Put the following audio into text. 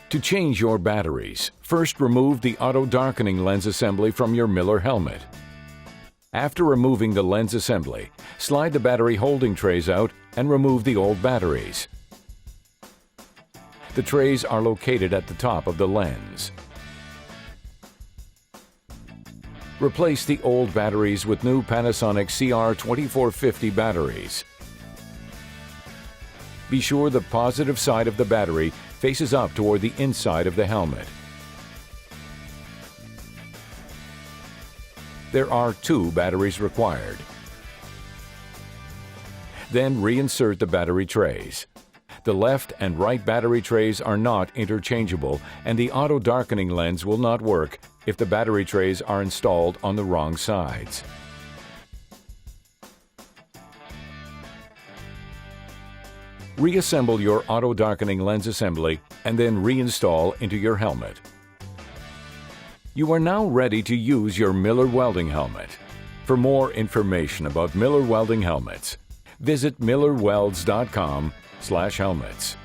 To change your batteries, first remove the auto darkening lens assembly from your Miller helmet. After removing the lens assembly, slide the battery holding trays out and remove the old batteries. The trays are located at the top of the lens. Replace the old batteries with new Panasonic CR2450 batteries. Be sure the positive side of the battery faces up toward the inside of the helmet. There are 2 batteries required. Then reinsert the battery trays. The left and right battery trays are not interchangeable, and the auto darkening lens will not work if the battery trays are installed on the wrong sides. Reassemble your auto darkening lens assembly and then reinstall into your helmet. You are now ready to use your Miller welding helmet. For more information about Miller welding helmets, visit millerwelds.com/helmets.